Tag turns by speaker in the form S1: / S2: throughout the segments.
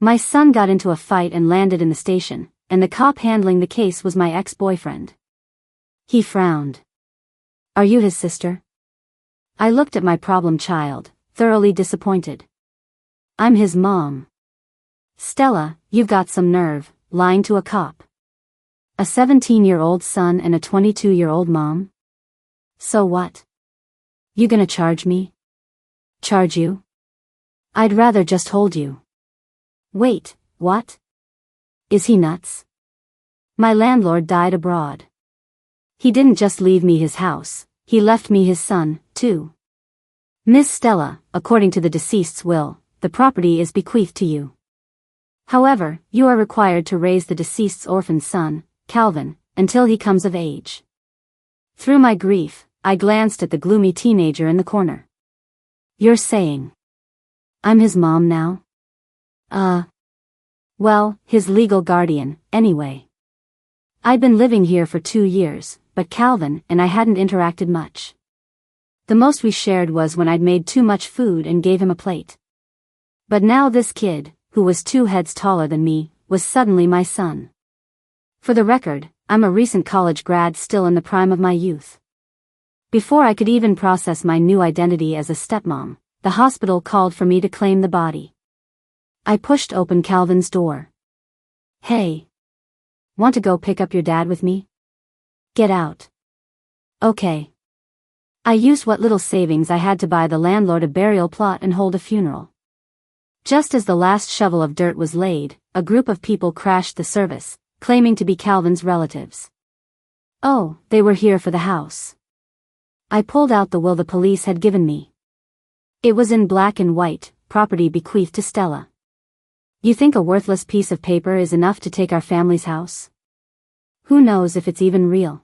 S1: My son got into a fight and landed in the station, and the cop handling the case was my ex-boyfriend. He frowned. Are you his sister? I looked at my problem child, thoroughly disappointed. I'm his mom. Stella, you've got some nerve, lying to a cop. A 17-year-old son and a 22-year-old mom? So what? You gonna charge me? Charge you? I'd rather just hold you. Wait, what? Is he nuts? My landlord died abroad. He didn't just leave me his house, he left me his son, too. Miss Stella, according to the deceased's will, the property is bequeathed to you. However, you are required to raise the deceased's orphan son, Calvin, until he comes of age. Through my grief, I glanced at the gloomy teenager in the corner. You're saying I'm his mom now? Well, his legal guardian, anyway. I'd been living here for 2 years, but Calvin and I hadn't interacted much. The most we shared was when I'd made too much food and gave him a plate. But now this kid, who was 2 heads taller than me, was suddenly my son. For the record, I'm a recent college grad still in the prime of my youth. Before I could even process my new identity as a stepmom, the hospital called for me to claim the body. I pushed open Calvin's door. Hey. Want to go pick up your dad with me? Get out. Okay. I used what little savings I had to buy the landlord a burial plot and hold a funeral. Just as the last shovel of dirt was laid, a group of people crashed the service, claiming to be Calvin's relatives. Oh, they were here for the house. I pulled out the will the police had given me. It was in black and white, property bequeathed to Stella. You think a worthless piece of paper is enough to take our family's house? Who knows if it's even real?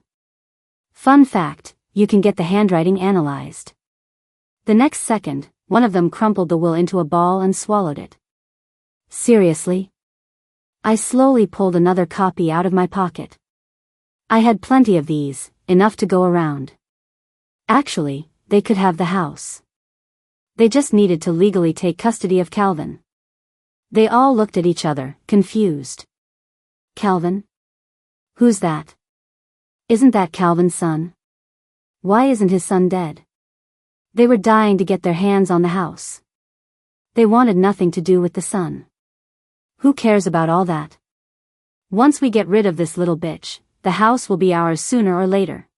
S1: Fun fact, you can get the handwriting analyzed. The next second, one of them crumpled the will into a ball and swallowed it. Seriously? I slowly pulled another copy out of my pocket. I had plenty of these, enough to go around. Actually, they could have the house. They just needed to legally take custody of Calvin. They all looked at each other, confused. Calvin? Who's that? Isn't that Calvin's son? Why isn't his son dead? They were dying to get their hands on the house. They wanted nothing to do with the son. Who cares about all that? Once we get rid of this little bitch, the house will be ours sooner or later.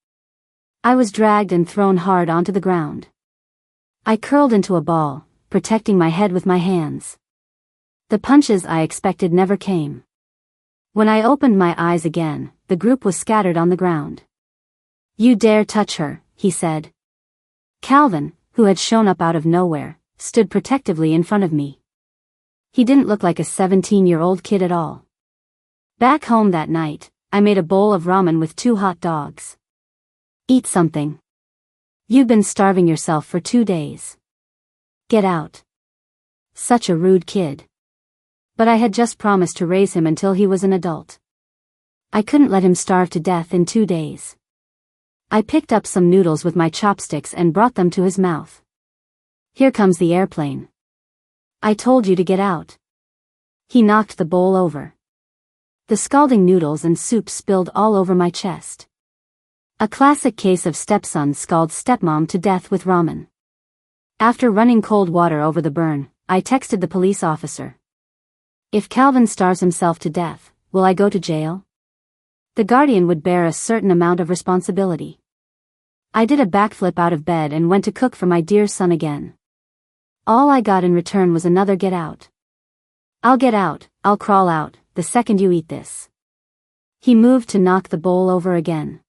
S1: I was dragged and thrown hard onto the ground. I curled into a ball, protecting my head with my hands. The punches I expected never came. When I opened my eyes again, the group was scattered on the ground. You dare touch her, he said. Calvin, who had shown up out of nowhere, stood protectively in front of me. He didn't look like a 17-year-old kid at all. Back home that night, I made a bowl of ramen with 2 hot dogs. Eat something. You've been starving yourself for 2 days. Get out. Such a rude kid. But I had just promised to raise him until he was an adult. I couldn't let him starve to death in 2 days. I picked up some noodles with my chopsticks and brought them to his mouth. Here comes the airplane. I told you to get out. He knocked the bowl over. The scalding noodles and soup spilled all over my chest. A classic case of stepson scald stepmom to death with ramen. After running cold water over the burn, I texted the police officer. If Calvin starves himself to death, will I go to jail? The guardian would bear a certain amount of responsibility. I did a backflip out of bed and went to cook for my dear son again. All I got in return was another get out. I'll get out, I'll crawl out, the second you eat this. He moved to knock the bowl over again.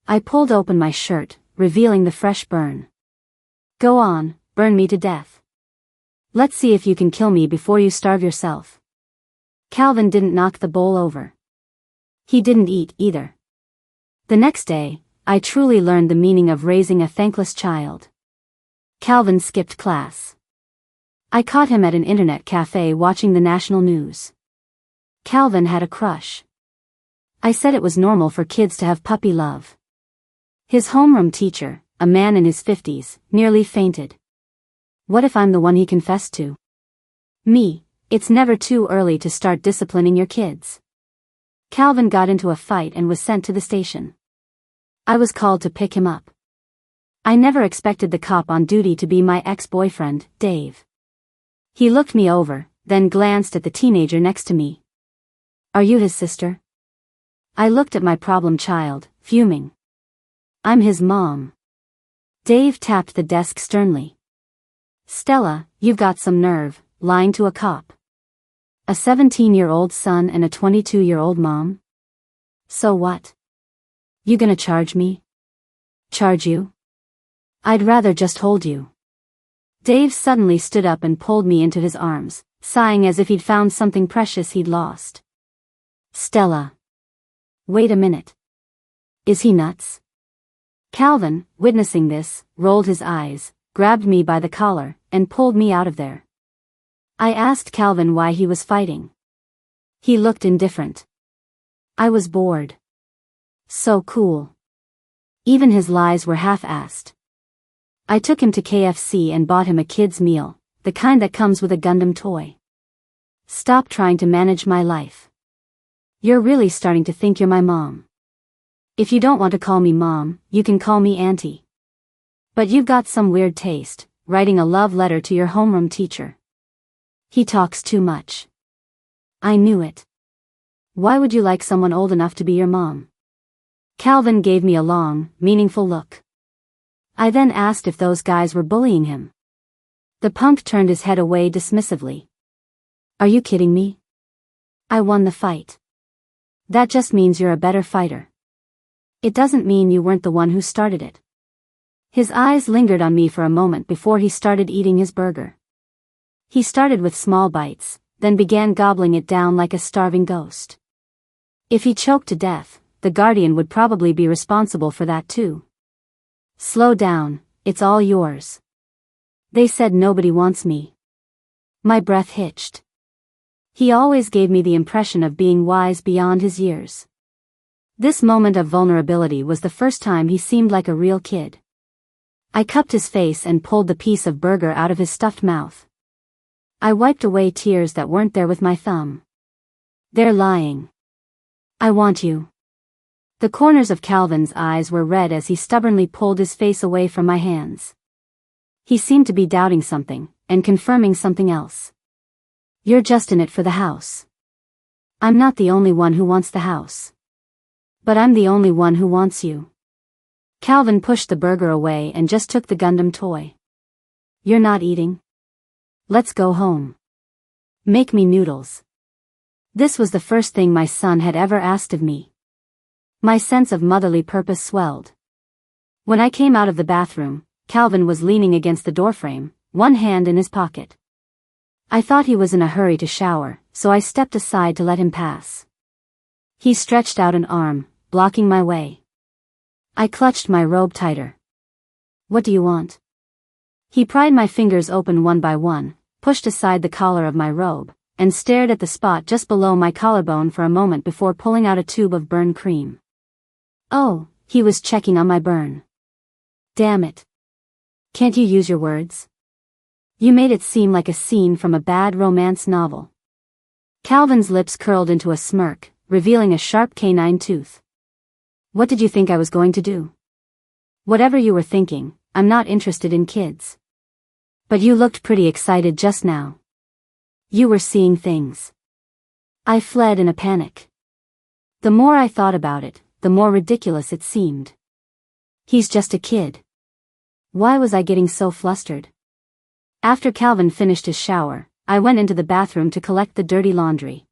S1: I pulled open my shirt, revealing the fresh burn. Go on, burn me to death. Let's see if you can kill me before you starve yourself. Calvin didn't knock the bowl over. He didn't eat either. The next day, I truly learned the meaning of raising a thankless child. Calvin skipped class. I caught him at an internet cafe watching the national news. Calvin had a crush. I said it was normal for kids to have puppy love. His homeroom teacher, a man in his 50s, nearly fainted. What if I'm the one he confessed to? Me, It's never too early to start disciplining your kids. Calvin got into a fight and was sent to the station. I was called to pick him up. I never expected the cop on duty to be my ex-boyfriend, Dave. He looked me over, then glanced at the teenager next to me. Are you his sister? I looked at my problem child, fuming. I'm his mom. Dave tapped the desk sternly. Stella, you've got some nerve, lying to a cop. A 17-year-old son and a 22-year-old mom? So what? You gonna charge me? Charge you? I'd rather just hold you. Dave suddenly stood up and pulled me into his arms, sighing as if he'd found something precious he'd lost. Stella. Wait a minute. Is he nuts? Calvin, witnessing this, rolled his eyes, grabbed me by the collar, and pulled me out of there. I asked Calvin why he was fighting. He looked indifferent. I was bored. So cool. Even his lies were half-assed. I took him to KFC and bought him a kid's meal, the kind that comes with a Gundam toy. Stop trying to manage my life. You're really starting to think you're my mom. If you don't want to call me mom, you can call me auntie. But you've got some weird taste, writing a love letter to your homeroom teacher. He talks too much. I knew it. Why would you like someone old enough to be your mom? Calvin gave me a long, meaningful look. I then asked if those guys were bullying him. The punk turned his head away dismissively. Are you kidding me? I won the fight. That just means you're a better fighter. It doesn't mean you weren't the one who started it. His eyes lingered on me for a moment before he started eating his burger. He started with small bites, then began gobbling it down like a starving ghost. If he choked to death, the Guardian would probably be responsible for that too. Slow down, it's all yours. They said nobody wants me. My breath hitched. He always gave me the impression of being wise beyond his years. This moment of vulnerability was the first time he seemed like a real kid. I cupped his face and pulled the piece of burger out of his stuffed mouth. I wiped away tears that weren't there with my thumb. They're lying. I want you. The corners of Calvin's eyes were red as he stubbornly pulled his face away from my hands. He seemed to be doubting something, and confirming something else. You're just in it for the house. I'm not the only one who wants the house. But I'm the only one who wants you. Calvin pushed the burger away and just took the Gundam toy. You're not eating? Let's go home. Make me noodles. This was the first thing my son had ever asked of me. My sense of motherly purpose swelled. When I came out of the bathroom, Calvin was leaning against the doorframe, one hand in his pocket. I thought he was in a hurry to shower, so I stepped aside to let him pass. He stretched out an arm, blocking my way. I clutched my robe tighter. What do you want? He pried my fingers open one by one, pushed aside the collar of my robe, and stared at the spot just below my collarbone for a moment before pulling out a tube of burn cream. Oh, he was checking on my burn. Damn it. Can't you use your words? You made it seem like a scene from a bad romance novel. Calvin's lips curled into a smirk, revealing a sharp canine tooth. What did you think I was going to do? Whatever you were thinking, I'm not interested in kids. But you looked pretty excited just now. You were seeing things. I fled in a panic. The more I thought about it, the more ridiculous it seemed. He's just a kid. Why was I getting so flustered? After Calvin finished his shower, I went into the bathroom to collect the dirty laundry.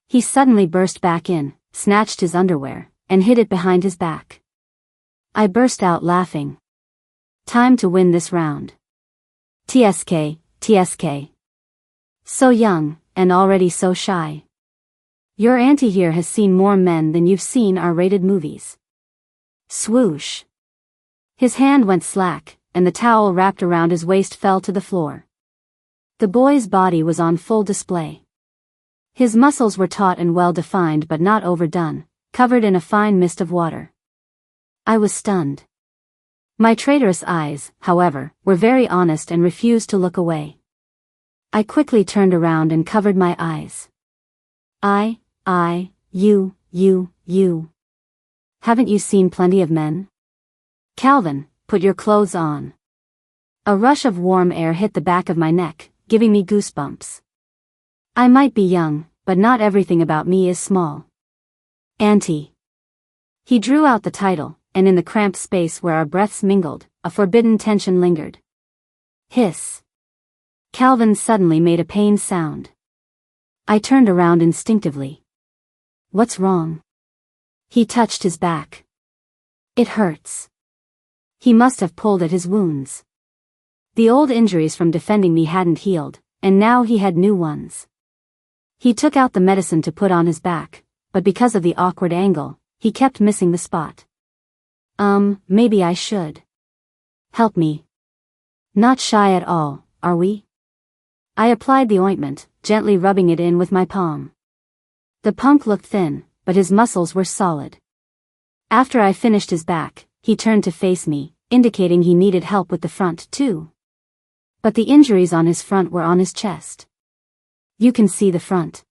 S1: He suddenly burst back in, snatched his underwear, and hid it behind his back. I burst out laughing. Time to win this round. TSK, TSK. So young, and already so shy. Your auntie here has seen more men than you've seen R-rated movies. Swoosh. His hand went slack, and the towel wrapped around his waist fell to the floor. The boy's body was on full display. His muscles were taut and well-defined but not overdone, covered in a fine mist of water. I was stunned. My traitorous eyes, however, were very honest and refused to look away. I quickly turned around and covered my eyes. You. Haven't you seen plenty of men? Calvin, put your clothes on. A rush of warm air hit the back of my neck, giving me goosebumps. I might be young, but not everything about me is small. Auntie. He drew out the title, and in the cramped space where our breaths mingled, a forbidden tension lingered. Hiss. Calvin suddenly made a pained sound. I turned around instinctively. What's wrong? He touched his back. It hurts. He must have pulled at his wounds. The old injuries from defending me hadn't healed, and now he had new ones. He took out the medicine to put on his back, but because of the awkward angle, he kept missing the spot. Maybe I should. Help me. Not shy at all, are we? I applied the ointment, gently rubbing it in with my palm. The punk looked thin, but his muscles were solid. After I finished his back, he turned to face me, indicating he needed help with the front too. But the injuries on his front were on his chest. You can see the front.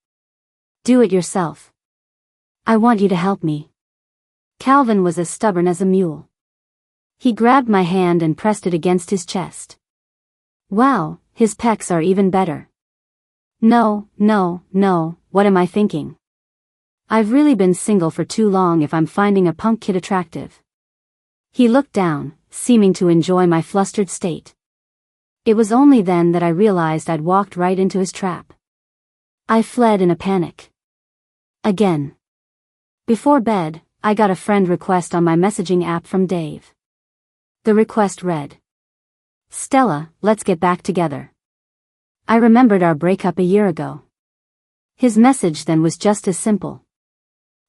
S1: Do it yourself. I want you to help me. Calvin was as stubborn as a mule. He grabbed my hand and pressed it against his chest. Wow, his pecs are even better. No, what am I thinking? I've really been single for too long if I'm finding a punk kid attractive. He looked down, seeming to enjoy my flustered state. It was only then that I realized I'd walked right into his trap. I fled in a panic. Again. Before bed, I got a friend request on my messaging app from Dave. The request read, Stella, let's get back together. I remembered our breakup a year ago. His message then was just as simple.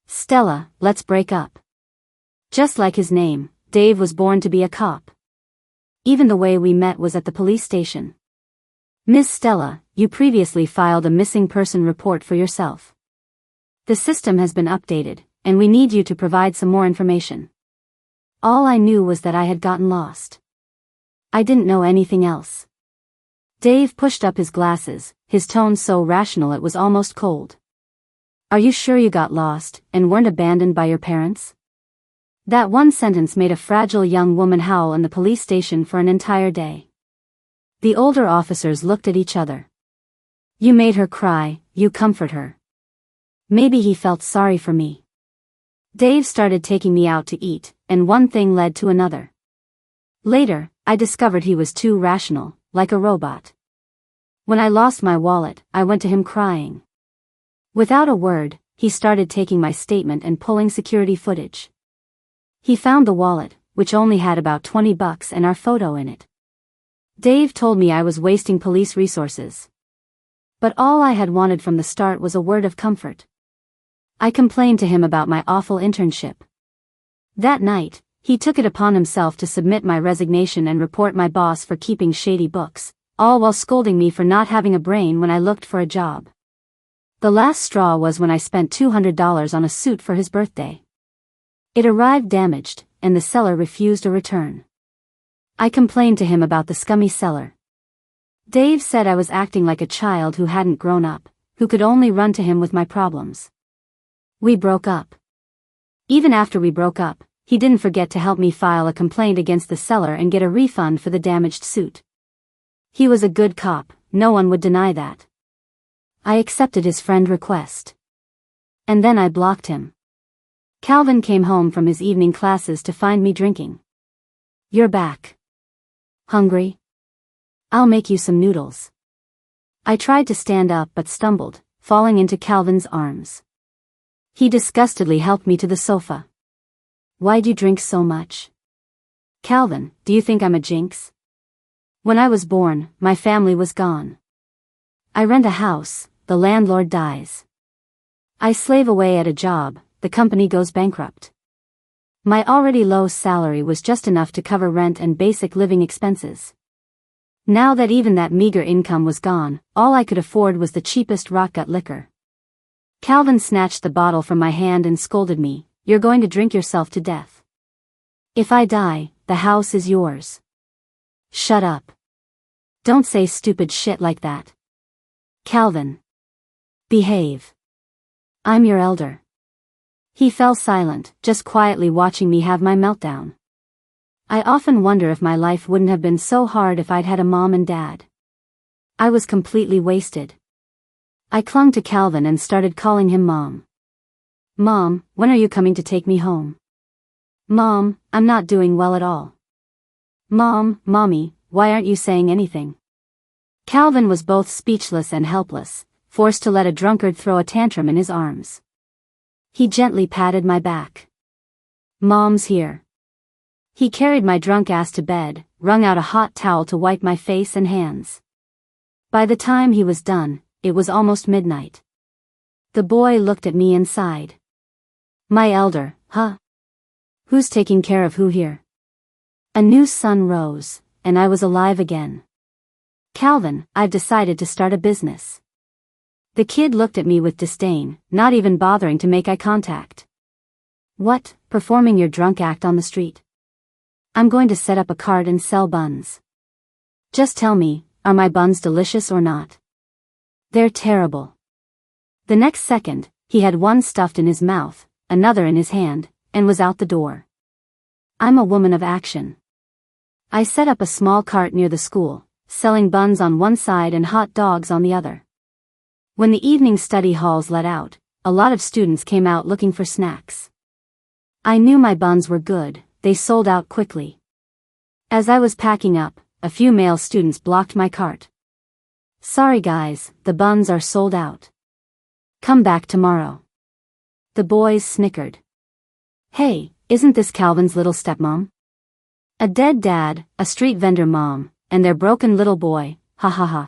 S1: Stella, let's break up. Just like his name, Dave was born to be a cop. Even the way we met was at the police station. Miss Stella, you previously filed a missing person report for yourself. The system has been updated, and we need you to provide some more information. All I knew was that I had gotten lost. I didn't know anything else. Dave pushed up his glasses, his tone so rational it was almost cold. Are you sure you got lost, and weren't abandoned by your parents? That one sentence made a fragile young woman howl in the police station for an entire day. The older officers looked at each other. You made her cry, you comfort her. Maybe he felt sorry for me. Dave started taking me out to eat, and one thing led to another. Later, I discovered he was too rational, like a robot. When I lost my wallet, I went to him crying. Without a word, he started taking my statement and pulling security footage. He found the wallet, which only had about $20 and our photo in it. Dave told me I was wasting police resources. But all I had wanted from the start was a word of comfort. I complained to him about my awful internship. That night, he took it upon himself to submit my resignation and report my boss for keeping shady books, all while scolding me for not having a brain when I looked for a job. The last straw was when I spent $200 on a suit for his birthday. It arrived damaged, and the seller refused a return. I complained to him about the scummy seller. Dave said I was acting like a child who hadn't grown up, who could only run to him with my problems. We broke up. Even after we broke up, he didn't forget to help me file a complaint against the seller and get a refund for the damaged suit. He was a good cop, no one would deny that. I accepted his friend request. And then I blocked him. Calvin came home from his evening classes to find me drinking. You're back. Hungry? I'll make you some noodles. I tried to stand up but stumbled, falling into Calvin's arms. He disgustedly helped me to the sofa. Why'd you drink so much? Calvin, do you think I'm a jinx? When I was born, my family was gone. I rent a house, the landlord dies. I slave away at a job, the company goes bankrupt. My already low salary was just enough to cover rent and basic living expenses. Now that even that meager income was gone, all I could afford was the cheapest rotgut liquor. Calvin snatched the bottle from my hand and scolded me, "You're going to drink yourself to death. If I die, the house is yours." Shut up. Don't say stupid shit like that. Calvin. Behave. I'm your elder. He fell silent, just quietly watching me have my meltdown. I often wonder if my life wouldn't have been so hard if I'd had a mom and dad. I was completely wasted. I clung to Calvin and started calling him Mom. Mom, when are you coming to take me home? Mom, I'm not doing well at all. Mom, Mommy, why aren't you saying anything? Calvin was both speechless and helpless, forced to let a drunkard throw a tantrum in his arms. He gently patted my back. Mom's here. He carried my drunk ass to bed, wrung out a hot towel to wipe my face and hands. By the time he was done, it was almost midnight. The boy looked at me and sighed. My elder, huh? Who's taking care of who here? A new sun rose, and I was alive again. Calvin, I've decided to start a business. The kid looked at me with disdain, not even bothering to make eye contact. What, performing your drunk act on the street? I'm going to set up a cart and sell buns. Just tell me, are my buns delicious or not? They're terrible. The next second, he had one stuffed in his mouth, another in his hand, and was out the door. I'm a woman of action. I set up a small cart near the school, selling buns on one side and hot dogs on the other. When the evening study halls let out, a lot of students came out looking for snacks. I knew my buns were good. They sold out quickly. As I was packing up, a few male students blocked my cart. Sorry guys, the buns are sold out. Come back tomorrow. The boys snickered. Hey, isn't this Calvin's little stepmom? A dead dad, a street vendor mom, and their broken little boy, ha ha ha.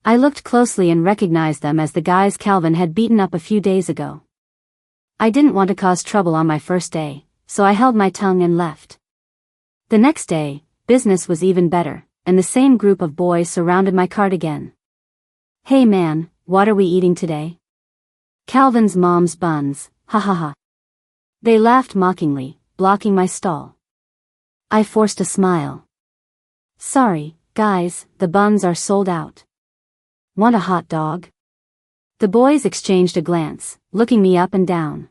S1: I looked closely and recognized them as the guys Calvin had beaten up a few days ago. I didn't want to cause trouble on my first day, so I held my tongue and left. The next day, business was even better, and the same group of boys surrounded my cart again. Hey man, what are we eating today? Calvin's mom's buns, ha ha ha. They laughed mockingly, blocking my stall. I forced a smile. Sorry, guys, the buns are sold out. Want a hot dog? The boys exchanged a glance, looking me up and down.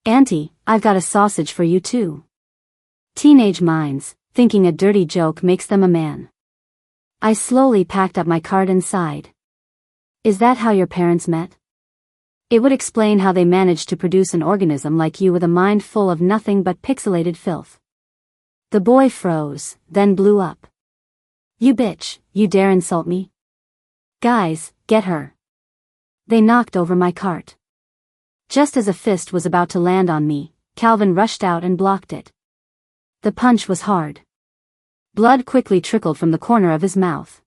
S1: Auntie, I've got a sausage for you too. Teenage minds, thinking a dirty joke makes them a man. I slowly packed up my cart and sighed. Is that how your parents met? It would explain how they managed to produce an organism like you with a mind full of nothing but pixelated filth. The boy froze, then blew up. You bitch, you dare insult me? Guys, get her. They knocked over my cart. Just as a fist was about to land on me, Calvin rushed out and blocked it. The punch was hard. Blood quickly trickled from the corner of his mouth.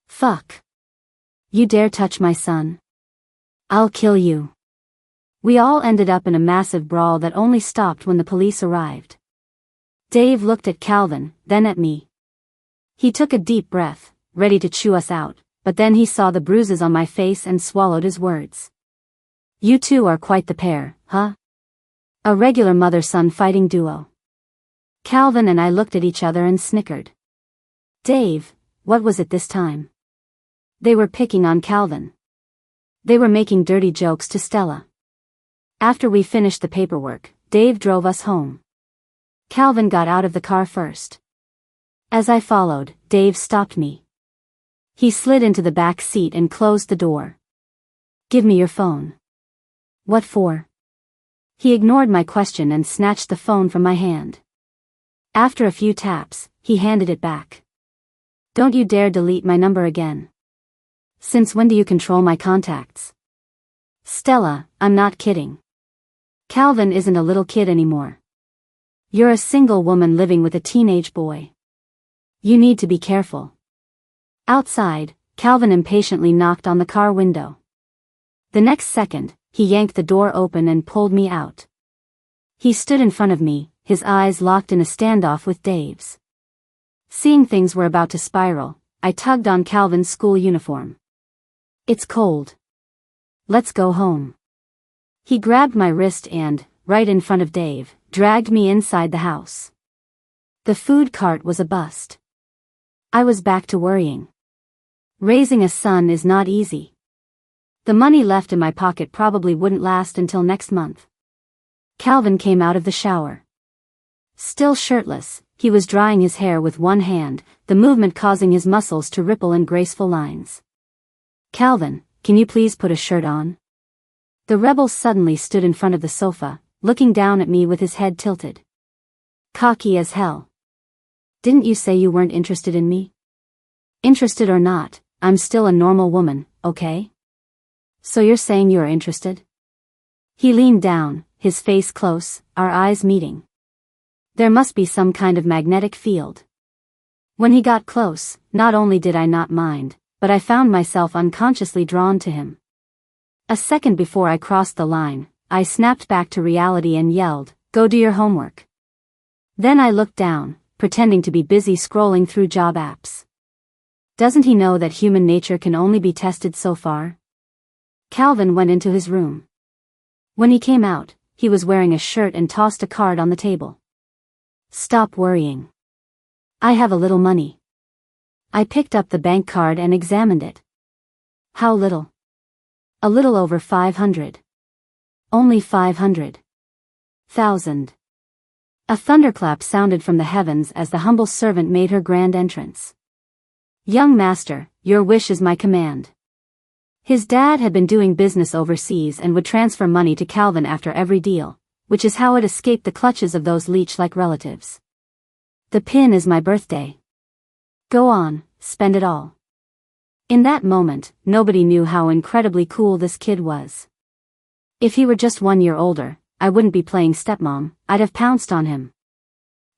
S1: Fuck. You dare touch my son? I'll kill you. We all ended up in a massive brawl that only stopped when the police arrived. Dave looked at Calvin, then at me. He took a deep breath, ready to chew us out, but then he saw the bruises on my face and swallowed his words. You two are quite the pair, huh? A regular mother-son fighting duo. Calvin and I looked at each other and snickered. Dave, what was it this time? They were picking on Calvin. They were making dirty jokes to Stella. After we finished the paperwork, Dave drove us home. Calvin got out of the car first. As I followed, Dave stopped me. He slid into the back seat and closed the door. Give me your phone. What for? He ignored my question and snatched the phone from my hand. After a few taps, he handed it back. Don't you dare delete my number again. Since when do you control my contacts? Stella, I'm not kidding. Calvin isn't a little kid anymore. You're a single woman living with a teenage boy. You need to be careful. Outside, Calvin impatiently knocked on the car window. The next second, he yanked the door open and pulled me out. He stood in front of me, his eyes locked in a standoff with Dave's. Seeing things were about to spiral, I tugged on Calvin's school uniform. It's cold. Let's go home. He grabbed my wrist and, right in front of Dave, dragged me inside the house. The food cart was a bust. I was back to worrying. Raising a son is not easy. The money left in my pocket probably wouldn't last until next month. Calvin came out of the shower. Still shirtless, he was drying his hair with one hand, the movement causing his muscles to ripple in graceful lines. "Calvin, can you please put a shirt on?" The rebel suddenly stood in front of the sofa, looking down at me with his head tilted. Cocky as hell. "Didn't you say you weren't interested in me?" "Interested or not, I'm still a normal woman, okay? So you're saying you're interested?" He leaned down, his face close, our eyes meeting. There must be some kind of magnetic field. When he got close, not only did I not mind, but I found myself unconsciously drawn to him. A second before I crossed the line, I snapped back to reality and yelled, "Go do your homework." Then I looked down, pretending to be busy scrolling through job apps. Doesn't he know that human nature can only be tested so far? Calvin went into his room. When he came out, he was wearing a shirt and tossed a card on the table. "Stop worrying. I have a little money." I picked up the bank card and examined it. "How little?" "A little over 500. Only 500,000. A thunderclap sounded from the heavens as the humble servant made her grand entrance. "Young master, your wish is my command." His dad had been doing business overseas and would transfer money to Calvin after every deal, which is how it escaped the clutches of those leech-like relatives. "The pin is my birthday. Go on, spend it all." In that moment, nobody knew how incredibly cool this kid was. If he were just 1 year older, I wouldn't be playing stepmom, I'd have pounced on him.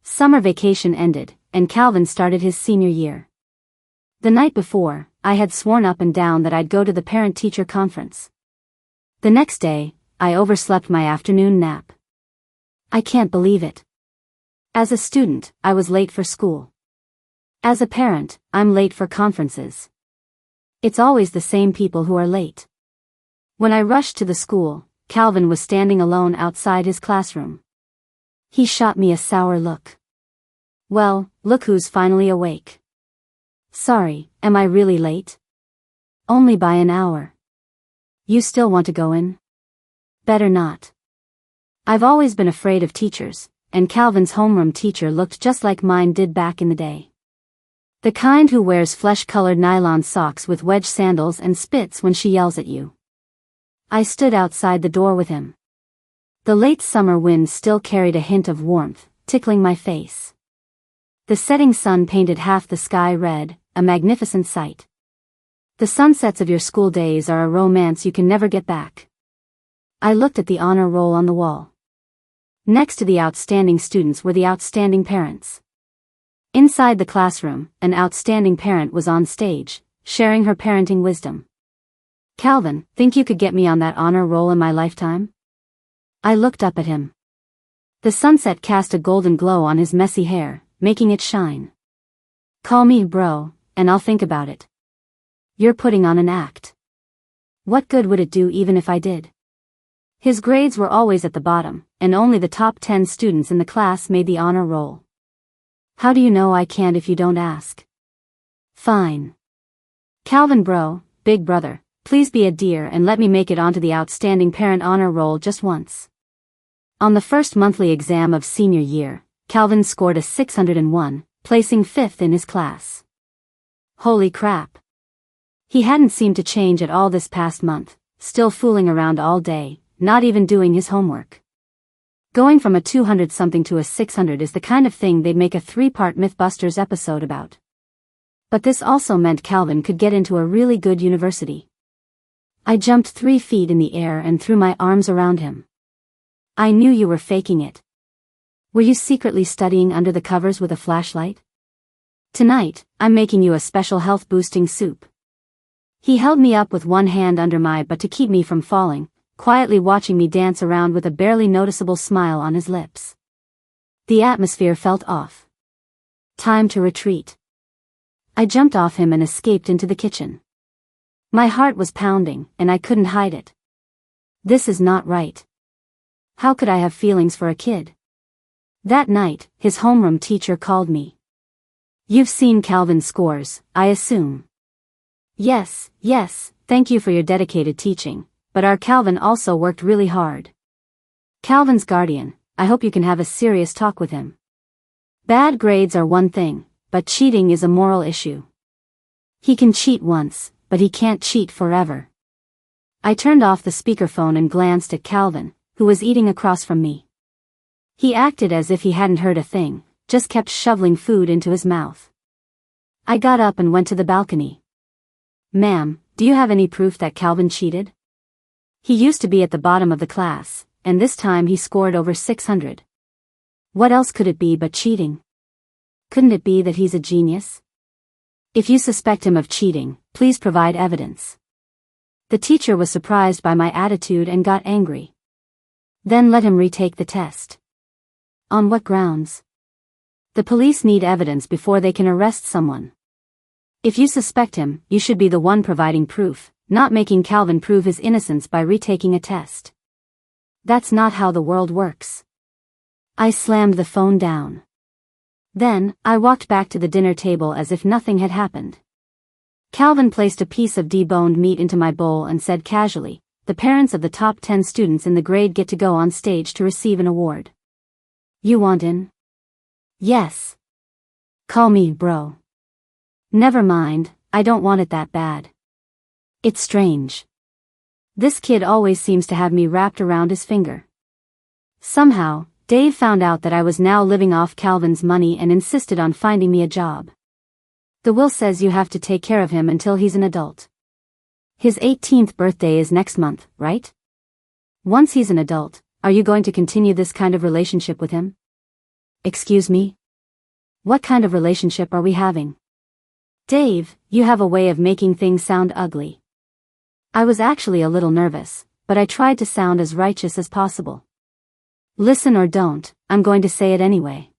S1: Summer vacation ended, and Calvin started his senior year. The night before, I had sworn up and down that I'd go to the parent-teacher conference. The next day, I overslept my afternoon nap. I can't believe it. As a student, I was late for school. As a parent, I'm late for conferences. It's always the same people who are late. When I rushed to the school, Calvin was standing alone outside his classroom. He shot me a sour look. "Well, look who's finally awake." "Sorry, am I really late?" "Only by an hour." "You still want to go in?" "Better not." I've always been afraid of teachers, and Calvin's homeroom teacher looked just like mine did back in the day. The kind who wears flesh-colored nylon socks with wedge sandals and spits when she yells at you. I stood outside the door with him. The late summer wind still carried a hint of warmth, tickling my face. The setting sun painted half the sky red, a magnificent sight. The sunsets of your school days are a romance you can never get back. I looked at the honor roll on the wall. Next to the outstanding students were the outstanding parents. Inside the classroom, an outstanding parent was on stage, sharing her parenting wisdom. "Calvin, think you could get me on that honor roll in my lifetime?" I looked up at him. The sunset cast a golden glow on his messy hair, making it shine. "Call me bro, and I'll think about it." "You're putting on an act." "What good would it do even if I did?" His grades were always at the bottom, and only the top 10 students in the class made the honor roll. "How do you know I can't if you don't ask?" "Fine. Calvin bro, big brother, please be a dear and let me make it onto the outstanding parent honor roll just once." On the first monthly exam of senior year, Calvin scored a 601, placing 5th in his class. Holy crap. He hadn't seemed to change at all this past month, still fooling around all day, not even doing his homework. Going from a 200-something to a 600 is the kind of thing they'd make a 3-part Mythbusters episode about. But this also meant Calvin could get into a really good university. I jumped 3 feet in the air and threw my arms around him. "I knew you were faking it. Were you secretly studying under the covers with a flashlight? Tonight, I'm making you a special health-boosting soup." He held me up with one hand under my butt to keep me from falling, quietly watching me dance around with a barely noticeable smile on his lips. The atmosphere felt off. Time to retreat. I jumped off him and escaped into the kitchen. My heart was pounding, and I couldn't hide it. This is not right. How could I have feelings for a kid? That night, his homeroom teacher called me. "You've seen Calvin's scores, I assume." Yes, thank you for your dedicated teaching, but our Calvin also worked really hard. Calvin's guardian, I hope you can have a serious talk with him. Bad grades are one thing, but cheating is a moral issue. He can cheat once, but he can't cheat forever. I turned off the speakerphone and glanced at Calvin, who was eating across from me. He acted as if he hadn't heard a thing, just kept shoveling food into his mouth. I got up and went to the balcony. Ma'am, do you have any proof that Calvin cheated? He used to be at the bottom of the class, and this time he scored over 600. What else could it be but cheating? Couldn't it be that he's a genius? If you suspect him of cheating, please provide evidence. The teacher was surprised by my attitude and got angry. Then let him retake the test. On what grounds? The police need evidence before they can arrest someone. If you suspect him, you should be the one providing proof, not making Calvin prove his innocence by retaking a test. That's not how the world works. I slammed the phone down. Then, I walked back to the dinner table as if nothing had happened. Calvin placed a piece of deboned meat into my bowl and said casually, "The parents of the top 10 students in the grade get to go on stage to receive an award. You want in?" "Yes." "Call me bro." "Never mind, I don't want it that bad." It's strange. This kid always seems to have me wrapped around his finger. Somehow, Dave found out that I was now living off Calvin's money and insisted on finding me a job. The will says you have to take care of him until he's an adult. His 18th birthday is next month, right? Once he's an adult, are you going to continue this kind of relationship with him? Excuse me? What kind of relationship are we having? Dave, you have a way of making things sound ugly. I was actually a little nervous, but I tried to sound as righteous as possible. Listen or don't, I'm going to say it anyway.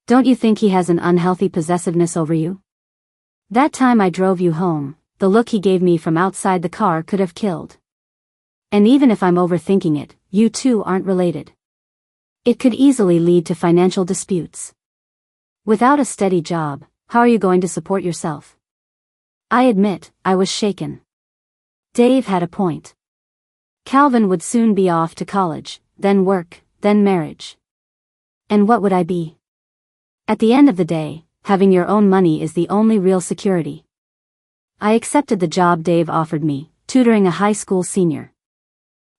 S1: Don't you think he has an unhealthy possessiveness over you? That time I drove you home, the look he gave me from outside the car could have killed. And even if I'm overthinking it, you two aren't related. It could easily lead to financial disputes. Without a steady job, how are you going to support yourself? I admit, I was shaken. Dave had a point. Calvin would soon be off to college, then work, then marriage. And what would I be? At the end of the day, having your own money is the only real security. I accepted the job Dave offered me, tutoring a high school senior.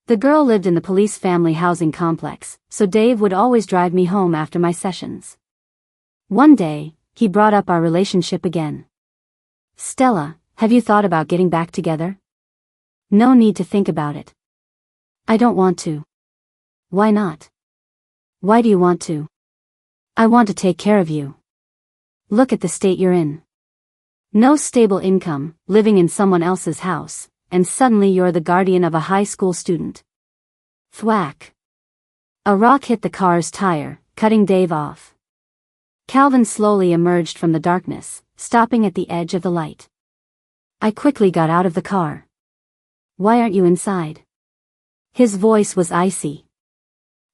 S1: The girl lived in the police family housing complex, so Dave would always drive me home after my sessions. One day, he brought up our relationship again. "Stella, have you thought about getting back together?" "No need to think about it." "I don't want to." "Why not?" "Why do you want to?" "I want to take care of you. Look at the state you're in. No stable income, living in someone else's house, and suddenly you're the guardian of a high school student." Thwack. A rock hit the car's tire, cutting Dave off. Calvin slowly emerged from the darkness, stopping at the edge of the light. I quickly got out of the car. "Why aren't you inside?" His voice was icy.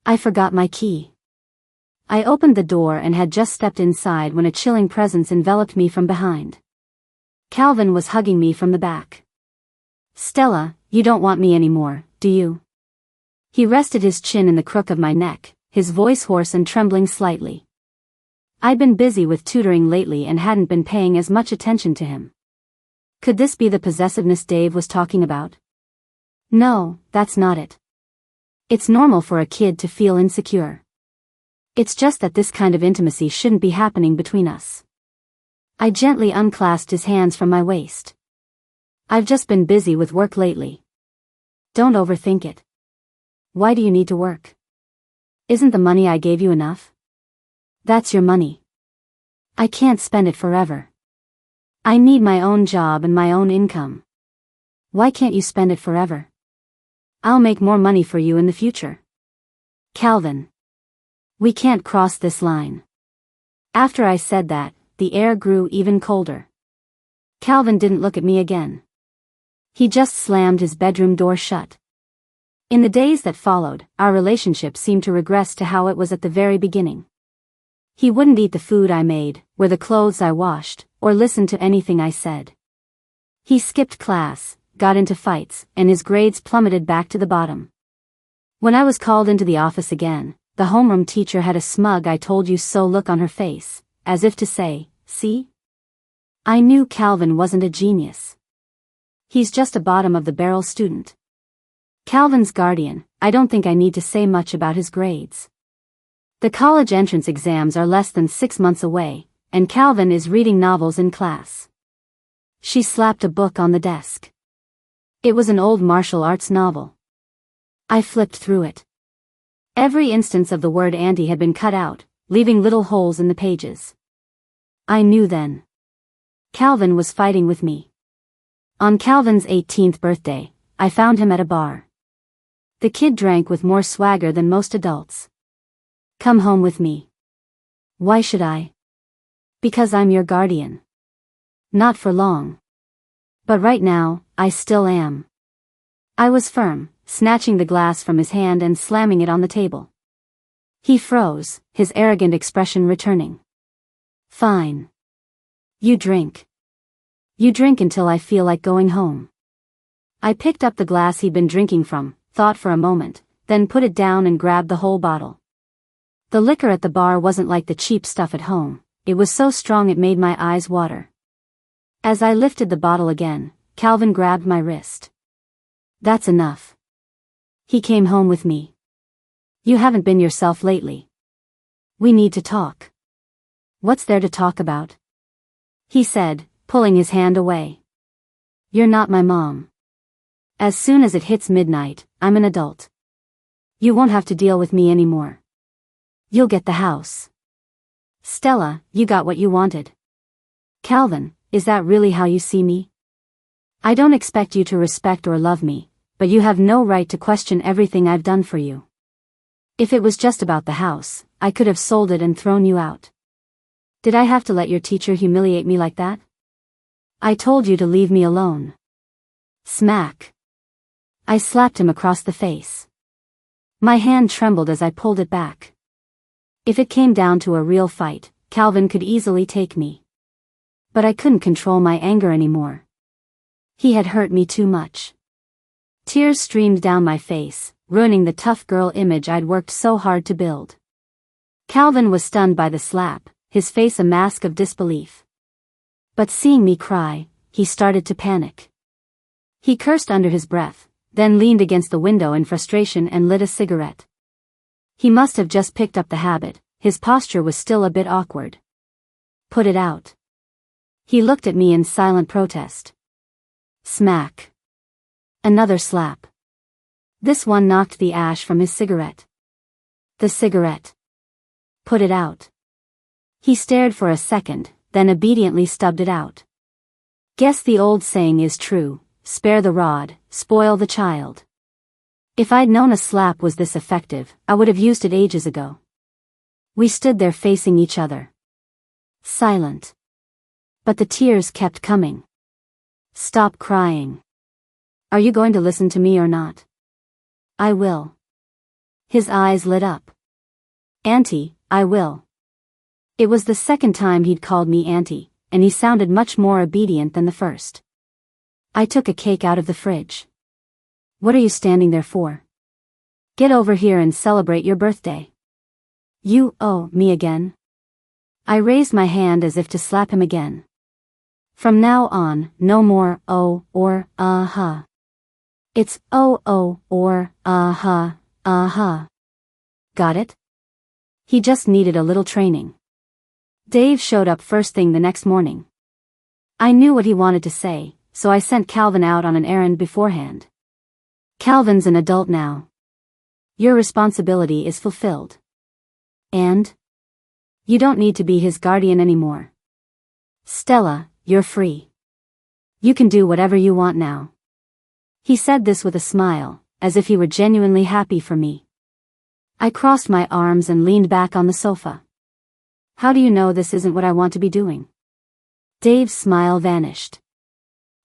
S1: "I forgot my key." I opened the door and had just stepped inside when a chilling presence enveloped me from behind. Calvin was hugging me from the back. "Stella, you don't want me anymore, do you?" He rested his chin in the crook of my neck, his voice hoarse and trembling slightly. I'd been busy with tutoring lately and hadn't been paying as much attention to him. Could this be the possessiveness Dave was talking about? No, that's not it. It's normal for a kid to feel insecure. It's just that this kind of intimacy shouldn't be happening between us. I gently unclasped his hands from my waist. "I've just been busy with work lately." "Don't overthink it. Why do you need to work? Isn't the money I gave you enough?" "That's your money. I can't spend it forever. I need my own job and my own income." "Why can't you spend it forever? I'll make more money for you in the future." "Calvin. We can't cross this line." After I said that, the air grew even colder. Calvin didn't look at me again. He just slammed his bedroom door shut. In the days that followed, our relationship seemed to regress to how it was at the very beginning. He wouldn't eat the food I made, wear the clothes I washed, or listen to anything I said. He skipped class, got into fights, and his grades plummeted back to the bottom. When I was called into the office again, the homeroom teacher had a smug "I told you so" look on her face, as if to say, "See? I knew Calvin wasn't a genius. He's just a bottom-of-the-barrel student." Calvin's guardian, I don't think I need to say much about his grades. The college entrance exams are less than 6 months away, and Calvin is reading novels in class. She slapped a book on the desk. It was an old martial arts novel. I flipped through it. Every instance of the word "anti" had been cut out, leaving little holes in the pages. I knew then. Calvin was fighting with me. On Calvin's 18th birthday, I found him at a bar. The kid drank with more swagger than most adults. "Come home with me." "Why should I?" "Because I'm your guardian." "Not for long." "But right now, I still am." I was firm, snatching the glass from his hand and slamming it on the table. He froze, his arrogant expression returning. "Fine. You drink. You drink until I feel like going home." I picked up the glass he'd been drinking from, thought for a moment, then put it down and grabbed the whole bottle. The liquor at the bar wasn't like the cheap stuff at home, it was so strong it made my eyes water. As I lifted the bottle again, Calvin grabbed my wrist. "That's enough." He came home with me. "You haven't been yourself lately. We need to talk." "What's there to talk about?" he said, pulling his hand away. "You're not my mom. As soon as it hits midnight, I'm an adult. You won't have to deal with me anymore. You'll get the house." "Stella, you got what you wanted." "Calvin, is that really how you see me? I don't expect you to respect or love me, but you have no right to question everything I've done for you. If it was just about the house, I could have sold it and thrown you out. Did I have to let your teacher humiliate me like that? I told you to leave me alone." Smack. I slapped him across the face. My hand trembled as I pulled it back. If it came down to a real fight, Calvin could easily take me. But I couldn't control my anger anymore. He had hurt me too much. Tears streamed down my face, ruining the tough girl image I'd worked so hard to build. Calvin was stunned by the slap, his face a mask of disbelief. But seeing me cry, he started to panic. He cursed under his breath, then leaned against the window in frustration and lit a cigarette. He must have just picked up the habit, his posture was still a bit awkward. "Put it out." He looked at me in silent protest. Smack. Another slap. This one knocked the ash from his cigarette. "The cigarette. Put it out." He stared for a second, then obediently stubbed it out. Guess the old saying is true, spare the rod, spoil the child. If I'd known a slap was this effective, I would have used it ages ago. We stood there facing each other. Silent. But the tears kept coming. "Stop crying. Are you going to listen to me or not?" "I will." His eyes lit up. "Auntie, I will." It was the second time he'd called me auntie, and he sounded much more obedient than the first. I took a cake out of the fridge. "What are you standing there for? Get over here and celebrate your birthday." "You owe me again?" I raised my hand as if to slap him again. From now on, no more "oh" or "uh-huh." It's "oh" or "uh-huh, uh-huh." Got it? He just needed a little training. Dave showed up first thing the next morning. I knew what he wanted to say, so I sent Calvin out on an errand beforehand. "Calvin's an adult now. Your responsibility is fulfilled. And? You don't need to be his guardian anymore. Stella, you're free. You can do whatever you want now." He said this with a smile, as if he were genuinely happy for me. I crossed my arms and leaned back on the sofa. "How do you know this isn't what I want to be doing?" Dave's smile vanished.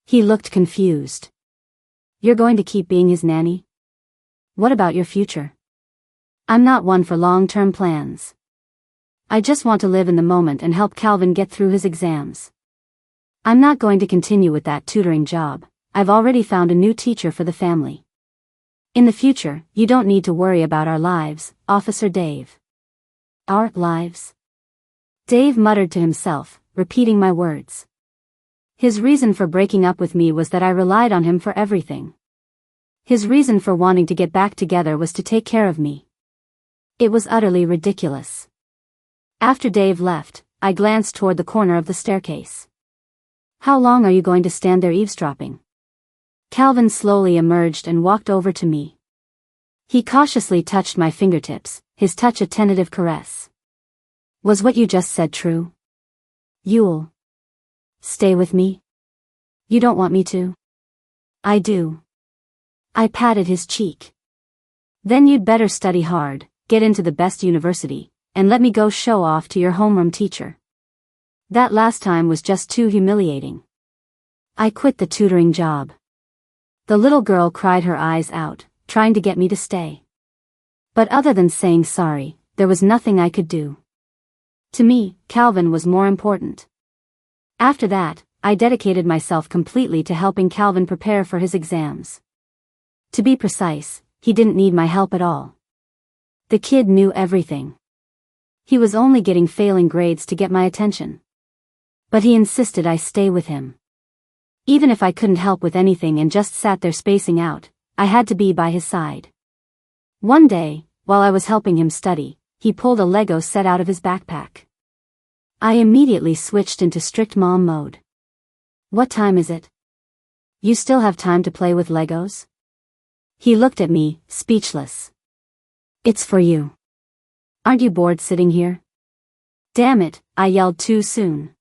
S1: He looked confused. "You're going to keep being his nanny? What about your future?" "I'm not one for long-term plans. I just want to live in the moment and help Calvin get through his exams." I'm not going to continue with that tutoring job. I've already found a new teacher for the family. In the future, you don't need to worry about our lives, Officer Dave. Our lives? Dave muttered to himself, repeating my words. His reason for breaking up with me was that I relied on him for everything. His reason for wanting to get back together was to take care of me. It was utterly ridiculous. After Dave left, I glanced toward the corner of the staircase. How long are you going to stand there eavesdropping? Calvin slowly emerged and walked over to me. He cautiously touched my fingertips, his touch a tentative caress. Was what you just said true? You'll stay with me? You don't want me to? I do. I patted his cheek. Then you'd better study hard, get into the best university, and let me go show off to your homeroom teacher. That last time was just too humiliating. I quit the tutoring job. The little girl cried her eyes out, trying to get me to stay. But other than saying sorry, there was nothing I could do. To me, Calvin was more important. After that, I dedicated myself completely to helping Calvin prepare for his exams. To be precise, he didn't need my help at all. The kid knew everything. He was only getting failing grades to get my attention. But he insisted I stay with him. Even if I couldn't help with anything and just sat there spacing out, I had to be by his side. One day, while I was helping him study, he pulled a Lego set out of his backpack. I immediately switched into strict mom mode. What time is it? You still have time to play with Legos? He looked at me, speechless. It's for you. Aren't you bored sitting here? Damn it, I yelled too soon.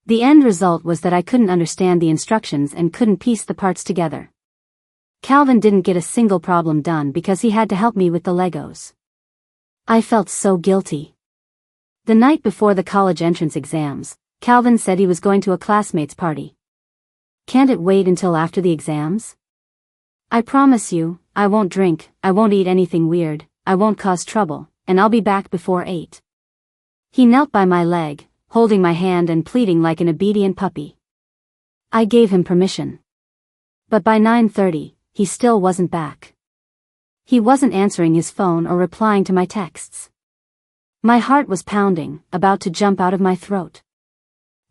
S1: The end result was that I couldn't understand the instructions and couldn't piece the parts together. Calvin didn't get a single problem done because he had to help me with the Legos. I felt so guilty. The night before the college entrance exams, Calvin said he was going to a classmate's party. Can't it wait until after the exams? I promise you, I won't drink, I won't eat anything weird, I won't cause trouble, and I'll be back before 8. He knelt by my leg, holding my hand and pleading like an obedient puppy. I gave him permission. But by 9:30, he still wasn't back. He wasn't answering his phone or replying to my texts. My heart was pounding, about to jump out of my throat.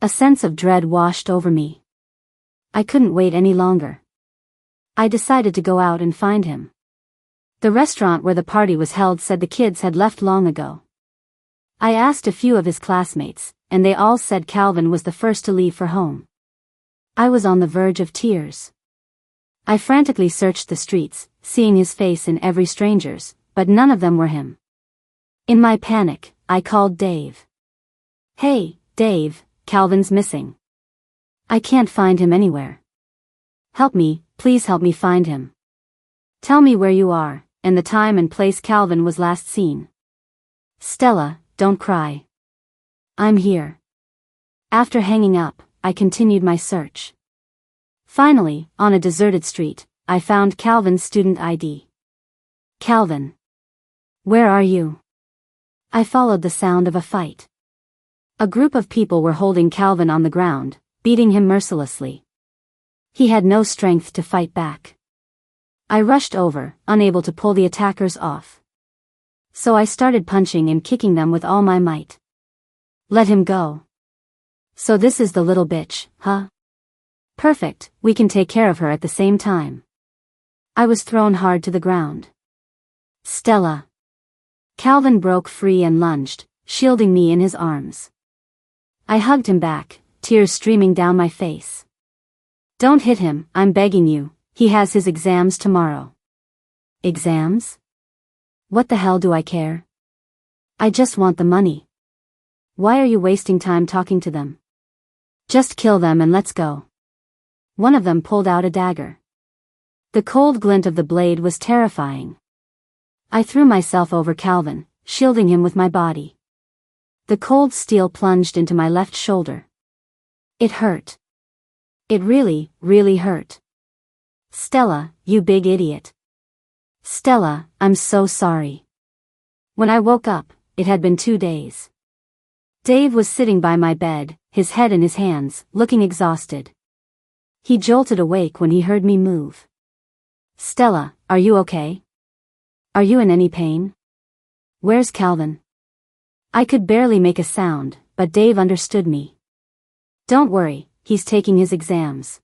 S1: A sense of dread washed over me. I couldn't wait any longer. I decided to go out and find him. The restaurant where the party was held said the kids had left long ago. I asked a few of his classmates, and they all said Calvin was the first to leave for home. I was on the verge of tears. I frantically searched the streets, seeing his face in every stranger's, but none of them were him. In my panic, I called Dave. Hey, Dave, Calvin's missing. I can't find him anywhere. Help me, please help me find him. Tell me where you are, and the time and place Calvin was last seen. Stella, don't cry. I'm here. After hanging up, I continued my search. Finally, on a deserted street, I found Calvin's student ID. Calvin. Where are you? I followed the sound of a fight. A group of people were holding Calvin on the ground, beating him mercilessly. He had no strength to fight back. I rushed over, unable to pull the attackers off. So I started punching and kicking them with all my might. Let him go. So this is the little bitch, huh? Perfect, we can take care of her at the same time. I was thrown hard to the ground. Stella. Calvin broke free and lunged, shielding me in his arms. I hugged him back, tears streaming down my face. Don't hit him, I'm begging you, he has his exams tomorrow. Exams? What the hell do I care? I just want the money. Why are you wasting time talking to them? Just kill them and let's go. One of them pulled out a dagger. The cold glint of the blade was terrifying. I threw myself over Calvin, shielding him with my body. The cold steel plunged into my left shoulder. It hurt. It really, really hurt. Stella, you big idiot. Stella, I'm so sorry. When I woke up, it had been 2 days. Dave was sitting by my bed, his head in his hands, looking exhausted. He jolted awake when he heard me move. "Stella, are you okay? Are you in any pain? Where's Calvin?" I could barely make a sound, but Dave understood me. "Don't worry, he's taking his exams.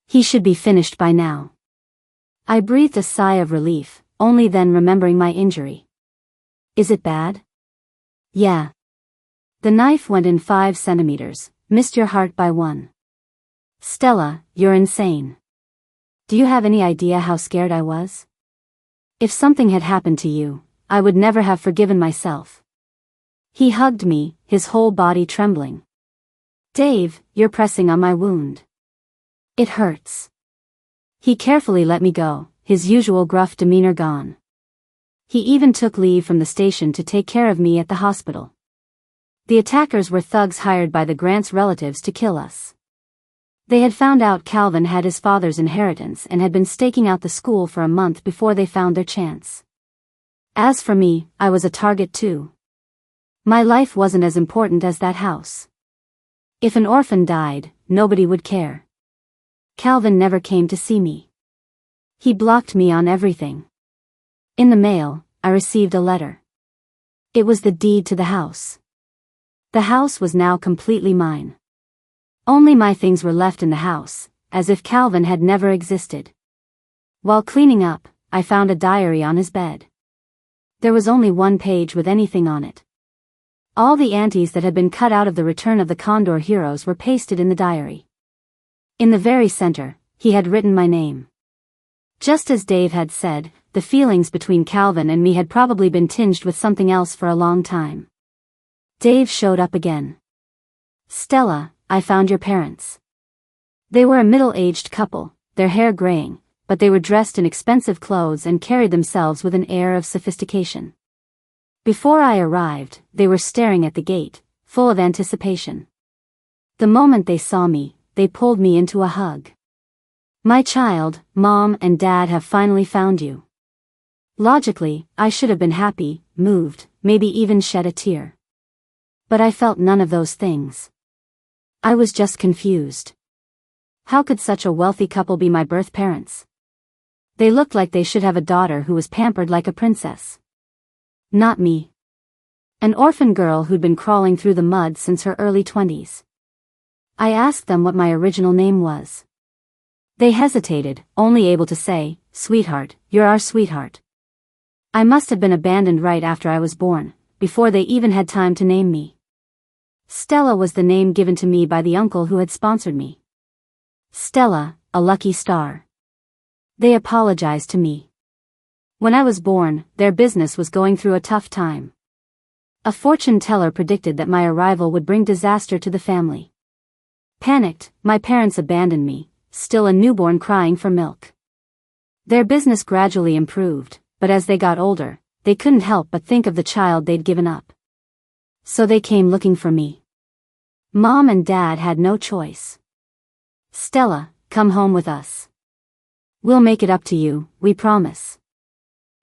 S1: He should be finished by now." I breathed a sigh of relief, only then remembering my injury. "Is it bad?" "Yeah. The knife went in 5 centimeters, missed your heart by 1. Stella, you're insane. Do you have any idea how scared I was? If something had happened to you, I would never have forgiven myself." He hugged me, his whole body trembling. "Dave, you're pressing on my wound. It hurts." He carefully let me go, his usual gruff demeanor gone. He even took leave from the station to take care of me at the hospital. The attackers were thugs hired by the Grants' relatives to kill us. They had found out Calvin had his father's inheritance and had been staking out the school for a month before they found their chance. As for me, I was a target too. My life wasn't as important as that house. If an orphan died, nobody would care. Calvin never came to see me. He blocked me on everything. In the mail, I received a letter. It was the deed to the house. The house was now completely mine. Only my things were left in the house, as if Calvin had never existed. While cleaning up, I found a diary on his bed. There was only 1 page with anything on it. All the antes that had been cut out of the Return of the Condor heroes were pasted in the diary. In the very center, he had written my name. Just as Dave had said, the feelings between Calvin and me had probably been tinged with something else for a long time. Dave showed up again. "Stella, I found your parents." They were a middle-aged couple, their hair graying, but they were dressed in expensive clothes and carried themselves with an air of sophistication. Before I arrived, they were staring at the gate, full of anticipation. The moment they saw me, they pulled me into a hug. "My child, Mom and Dad have finally found you." Logically, I should have been happy, moved, maybe even shed a tear. But I felt none of those things. I was just confused. How could such a wealthy couple be my birth parents? They looked like they should have a daughter who was pampered like a princess. Not me. An orphan girl who'd been crawling through the mud since her early 20s. I asked them what my original name was. They hesitated, only able to say, "Sweetheart, you're our sweetheart." I must have been abandoned right after I was born, before they even had time to name me. Stella was the name given to me by the uncle who had sponsored me. Stella, a lucky star. They apologized to me. When I was born, their business was going through a tough time. A fortune teller predicted that my arrival would bring disaster to the family. Panicked, my parents abandoned me, still a newborn crying for milk. Their business gradually improved, but as they got older, they couldn't help but think of the child they'd given up. So they came looking for me. Mom and Dad had no choice. "Stella, come home with us. We'll make it up to you, we promise."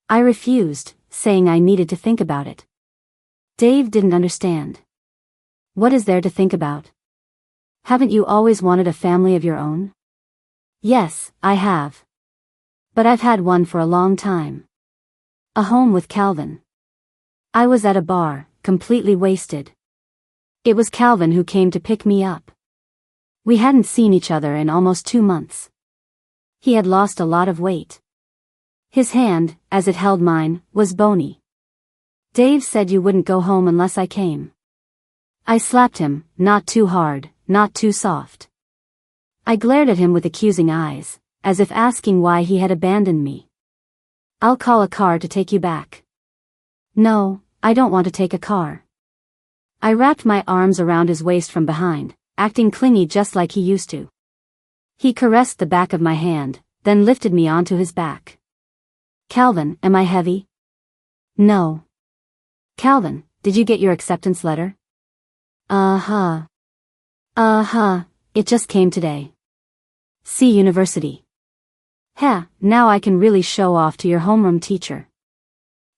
S1: I refused, saying I needed to think about it. Dave didn't understand. "What is there to think about? Haven't you always wanted a family of your own?" "Yes, I have. But I've had one for a long time. A home with Calvin." I was at a bar, completely wasted. It was Calvin who came to pick me up. We hadn't seen each other in almost 2 months. He had lost a lot of weight. His hand, as it held mine, was bony. "Dave said you wouldn't go home unless I came." I slapped him, not too hard, not too soft. I glared at him with accusing eyes, as if asking why he had abandoned me. "I'll call a car to take you back." "No, I don't want to take a car." I wrapped my arms around his waist from behind, acting clingy just like he used to. He caressed the back of my hand, then lifted me onto his back. "Calvin, am I heavy?" "No." "Calvin, did you get your acceptance letter?" Uh-huh, it just came today. See university." "Heh, now I can really show off to your homeroom teacher."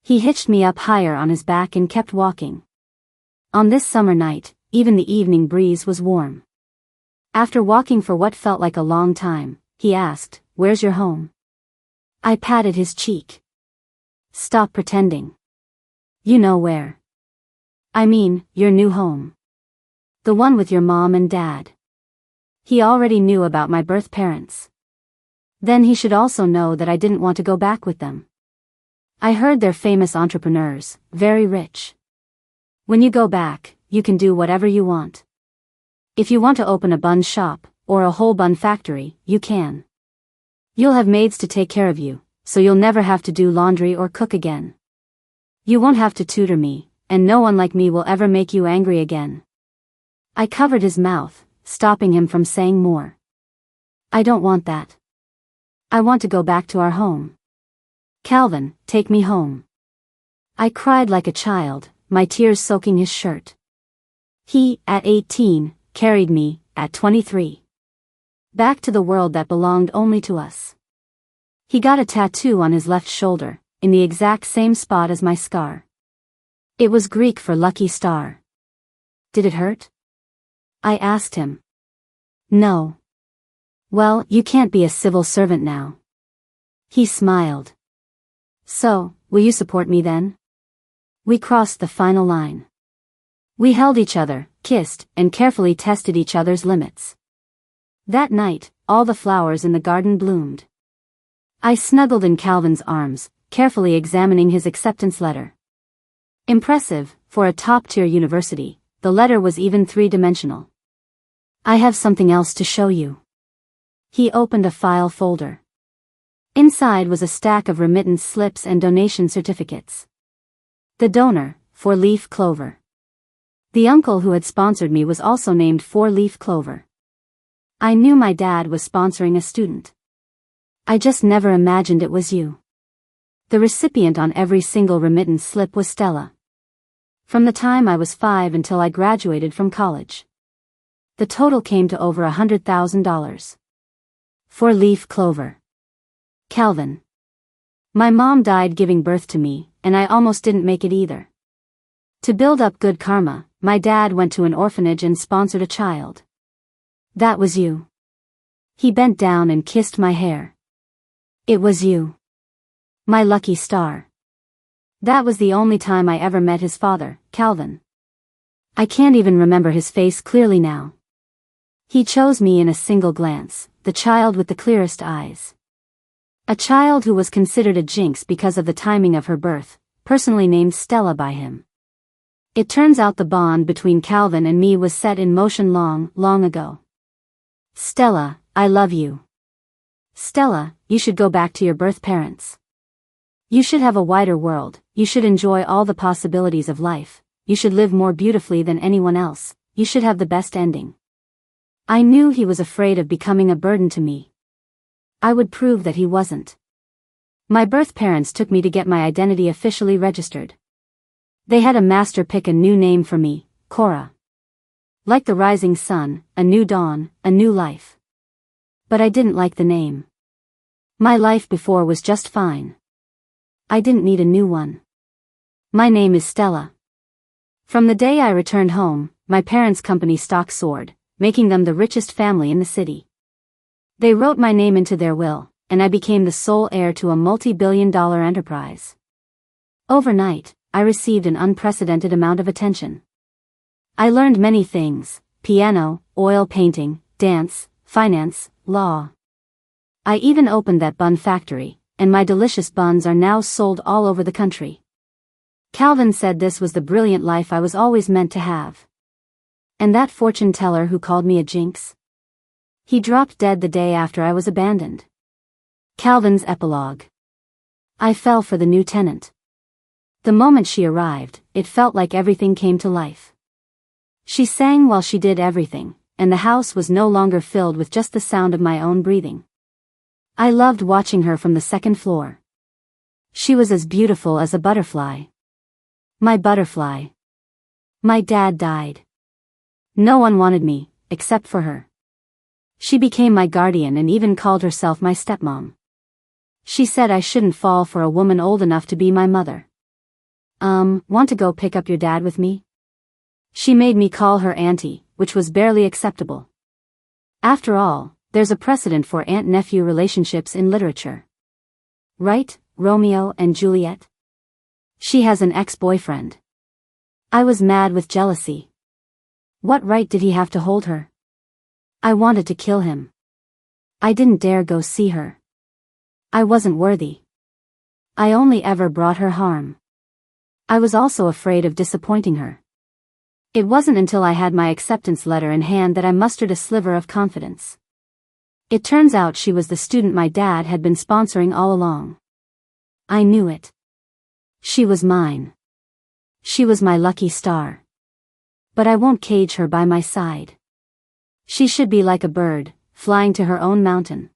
S1: He hitched me up higher on his back and kept walking. On this summer night, even the evening breeze was warm. After walking for what felt like a long time, he asked, "Where's your home?" I patted his cheek. "Stop pretending. You know where. I mean, your new home. The one with your mom and dad." He already knew about my birth parents. Then he should also know that I didn't want to go back with them. I heard they're famous entrepreneurs, very rich. When you go back, you can do whatever you want. If you want to open a bun shop, or a whole bun factory, you can. You'll have maids to take care of you, so you'll never have to do laundry or cook again. You won't have to tutor me, and no one like me will ever make you angry again. I covered his mouth, stopping him from saying more. I don't want that. I want to go back to our home. Calvin, take me home. I cried like a child, my tears soaking his shirt. He, at 18, carried me, at 23. Back to the world that belonged only to us. He got a tattoo on his left shoulder, in the exact same spot as my scar. It was Greek for lucky star. Did it hurt? I asked him. No. Well, you can't be a civil servant now. He smiled. So, will you support me then? We crossed the final line. We held each other, kissed, and carefully tested each other's limits. That night, all the flowers in the garden bloomed. I snuggled in Calvin's arms, carefully examining his acceptance letter. Impressive, for a top-tier university, the letter was even three-dimensional. I have something else to show you. He opened a file folder. Inside was a stack of remittance slips and donation certificates. The donor, 4-leaf clover. The uncle who had sponsored me was also named 4-leaf clover. I knew my dad was sponsoring a student. I just never imagined it was you. The recipient on every single remittance slip was Stella. From the time I was 5 until I graduated from college. The total came to over $100,000. 4-leaf clover. Calvin. My mom died giving birth to me, and I almost didn't make it either. To build up good karma, my dad went to an orphanage and sponsored a child. That was you. He bent down and kissed my hair. It was you. My lucky star. That was the only time I ever met his father, Calvin. I can't even remember his face clearly now. He chose me in a single glance, the child with the clearest eyes. A child who was considered a jinx because of the timing of her birth, personally named Stella by him. It turns out the bond between Calvin and me was set in motion long, long ago. Stella, I love you. Stella, you should go back to your birth parents. You should have a wider world, you should enjoy all the possibilities of life, you should live more beautifully than anyone else, you should have the best ending. I knew he was afraid of becoming a burden to me. I would prove that he wasn't. My birth parents took me to get my identity officially registered. They had a master pick a new name for me, Cora. Like the rising sun, a new dawn, a new life. But I didn't like the name. My life before was just fine. I didn't need a new one. My name is Stella. From the day I returned home, my parents' company stock soared, making them the richest family in the city. They wrote my name into their will, and I became the sole heir to a multi-billion-dollar enterprise. Overnight, I received an unprecedented amount of attention. I learned many things: piano, oil painting, dance, finance, law. I even opened that bun factory, and my delicious buns are now sold all over the country. Calvin said this was the brilliant life I was always meant to have. And that fortune teller who called me a jinx? He dropped dead the day after I was abandoned. Calvin's epilogue. I fell for the new tenant. The moment she arrived, it felt like everything came to life. She sang while she did everything, and the house was no longer filled with just the sound of my own breathing. I loved watching her from the second floor. She was as beautiful as a butterfly. My butterfly. My dad died. No one wanted me, except for her. She became my guardian and even called herself my stepmom. She said I shouldn't fall for a woman old enough to be my mother. Want to go pick up your dad with me? She made me call her auntie, which was barely acceptable. After all, there's a precedent for aunt-nephew relationships in literature. Right, Romeo and Juliet? She has an ex-boyfriend. I was mad with jealousy. What right did he have to hold her? I wanted to kill him. I didn't dare go see her. I wasn't worthy. I only ever brought her harm. I was also afraid of disappointing her. It wasn't until I had my acceptance letter in hand that I mustered a sliver of confidence. It turns out she was the student my dad had been sponsoring all along. I knew it. She was mine. She was my lucky star. But I won't cage her by my side. She should be like a bird, flying to her own mountain.